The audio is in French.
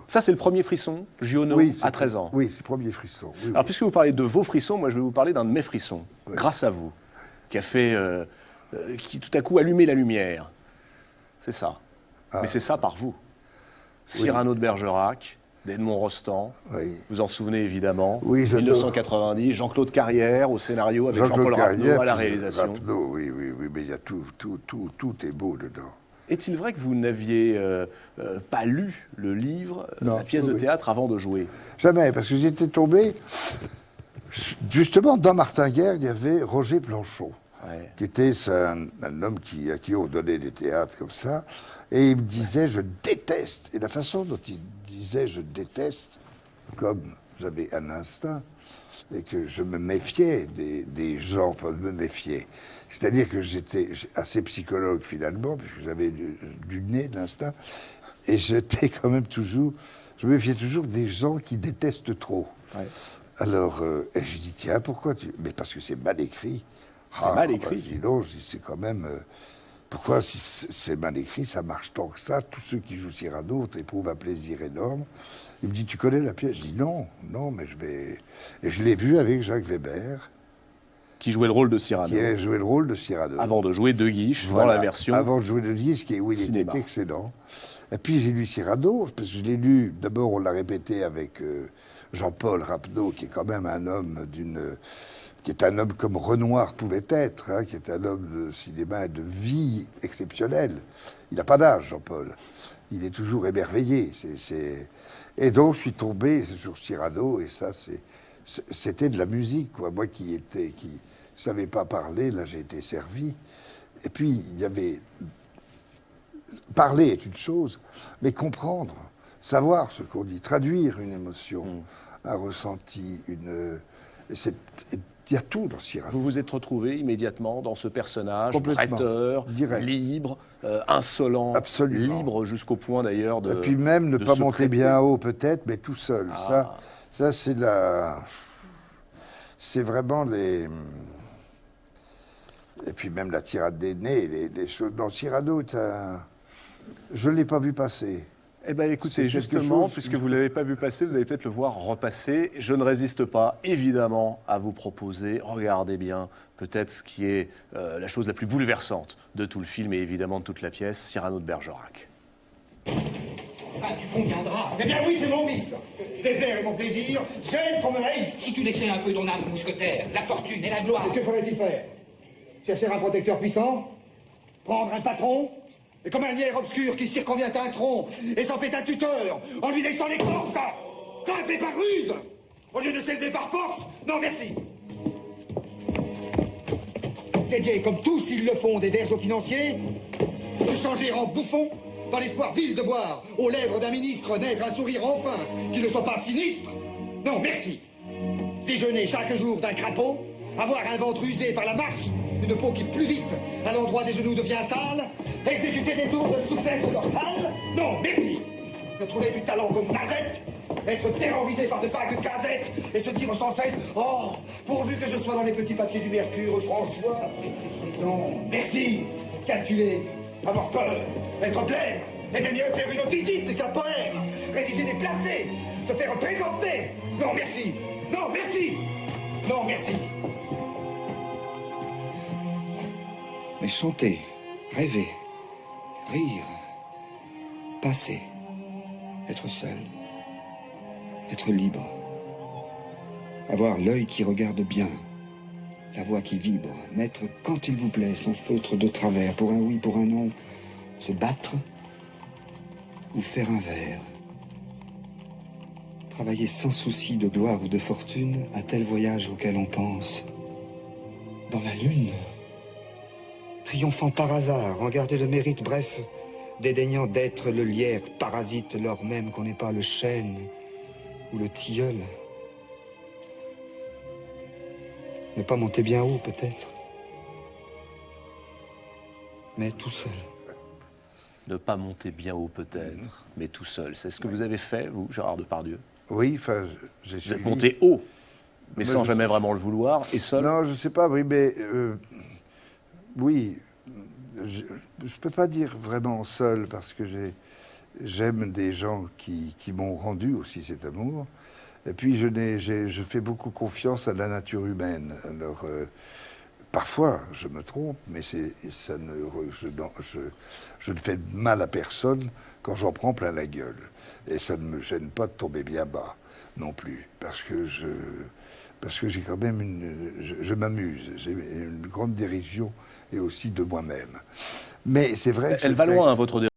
Ça, c'est le premier frisson, Giono, Oui, à 13 ans. Oui, c'est le premier frisson. Oui, Alors, oui. puisque vous parlez de vos frissons, moi, je vais vous parler d'un de mes frissons, Oui. grâce à vous, qui a fait, qui tout à coup allumé la lumière. C'est ça. Mais c'est ça par vous. Cyrano de Bergerac, d'Edmond Rostand, Oui. vous en souvenez évidemment. Oui, je 1990, Jean-Claude Carrière au scénario avec Jean-Claude Jean-Paul Carrière, Rapneau à la puis réalisation. Rapneau, oui, mais il y a tout est beau dedans. Est-il vrai que vous n'aviez pas lu le livre, Non, la pièce de oui. théâtre avant de jouer? Jamais, parce que j'étais tombé, justement, dans Martin-Guerre, il y avait Roger Planchon, Ouais. qui était un homme à qui on donnait des théâtres comme ça, et il me disait, je déteste, et la façon dont il disait, je déteste, comme j'avais un instinct, et que je me méfiais des gens, enfin, me méfiais. C'est-à-dire que j'étais assez psychologue finalement, puisque j'avais du nez, de l'instinct, et j'étais quand même toujours, je me méfiais toujours des gens qui détestent trop. Ouais. Alors, et je dis, tiens, pourquoi tu... Mais parce que c'est mal écrit. C'est mal écrit. Je dis, non, c'est quand même... pourquoi, si c'est mal écrit, ça marche tant que ça? Tous ceux qui jouent Cyrano éprouvent un plaisir énorme. Il me dit, tu connais la pièce? Je dis, non, mais je vais... Et je l'ai vu avec Jacques Weber, Qui jouait le rôle de Cyrano, qui a joué le rôle de Cyrano. avant de jouer De Guiche dans Voilà, la version avant de jouer de disque, où il cinéma. était excellent. Et puis j'ai lu Cyrano, parce que je l'ai lu, d'abord on l'a répété avec Jean-Paul Rapneau, qui est quand même un homme qui est un homme comme Renoir pouvait être, hein, qui est un homme de cinéma et de vie exceptionnel. Il n'a pas d'âge, Jean-Paul. Il est toujours émerveillé. Et donc je suis tombé sur Cyrano, et ça c'était de la musique, quoi. Moi qui savais pas parler, là j'ai été servi. Et puis il y avait... Parler est une chose, mais comprendre, savoir ce qu'on dit, traduire une émotion, un ressenti, il y a tout dans Cyrano. Vous vous êtes retrouvé immédiatement dans ce personnage, Complètement. prêteur, Direct. libre, insolent, Absolument. libre jusqu'au point d'ailleurs de... Et puis même ne de pas se monter prêter. bien haut peut-être, mais tout seul. Ah. Ça c'est vraiment les... Et puis même la tirade des nez, les choses... Non, Cyrano est un... Je ne l'ai pas vu passer. Eh bien, C'est écoutez, quelque justement, chose- puisque vous ne l'avez pas vu passer, vous allez peut-être le voir repasser. Je ne résiste pas, évidemment, à vous proposer, regardez bien, peut-être ce qui est la chose la plus bouleversante de tout le film et évidemment de toute la pièce, Cyrano de Bergerac. Enfin, tu conviendras. Eh bien oui, c'est mon vice. Déplaire est mon plaisir, j'aime qu'on me haïsse. Si tu laissais un peu ton âme mousquetaire, la fortune et la gloire. Et que faudrait-il faire? Chercher un protecteur puissant? Prendre un patron? Et comme un lierre obscur qui circonvient un tronc et s'en fait un tuteur en lui laissant l'écorce? Grimper par ruse au lieu de s'élever par force? Non, merci. Dédier, comme tous ils le font, des vers aux financiers, se changer en bouffon dans l'espoir vil de voir aux lèvres d'un ministre naître un sourire enfin qui ne soit pas sinistre? Non, merci. Déjeuner chaque jour d'un crapaud, avoir un ventre usé par la marche, une peau qui plus vite à l'endroit des genoux devient sale, exécuter des tours de souplesse dorsale? Non, merci. De trouver du talent comme Mazette, être terrorisé par de vagues casettes et se dire sans cesse « Oh, pourvu que je sois dans les petits papiers du Mercure, François !» Non, merci. Calculer, avoir peur, être blême, aimer mieux faire une visite qu'un poème, rédiger des placés, se faire présenter. Non, merci. Non, merci. Non, merci. Mais chanter, rêver, rire, passer, être seul, être libre, avoir l'œil qui regarde bien, la voix qui vibre, mettre quand il vous plaît son feutre de travers, pour un oui, pour un non, se battre ou faire un vers. Travailler sans souci de gloire ou de fortune, un tel voyage auquel on pense. Dans la lune, triomphant par hasard, en garder le mérite, bref, dédaignant d'être le lierre parasite, lors même qu'on n'est pas le chêne ou le tilleul. Ne pas monter bien haut, peut-être, mais tout seul. Ne pas monter bien haut peut-être, mais tout seul. C'est ce que vous avez fait, vous, Gérard Depardieu? Oui, enfin, j'ai Vous suivi... êtes monté haut, mais Mais sans je jamais sais- vraiment le vouloir, et seul. Non, je sais pas, oui, mais... oui, je peux pas dire vraiment seul, parce que j'aime des gens qui m'ont rendu aussi cet amour. Et puis je fais beaucoup confiance à la nature humaine. Alors, parfois, je me trompe, mais je ne fais de mal à personne quand j'en prends plein la gueule. Et ça ne me gêne pas de tomber bien bas non plus, parce que j'ai quand même je m'amuse, j'ai une grande dérision et aussi de moi-même. Mais c'est vrai que Elle va loin, hein, votre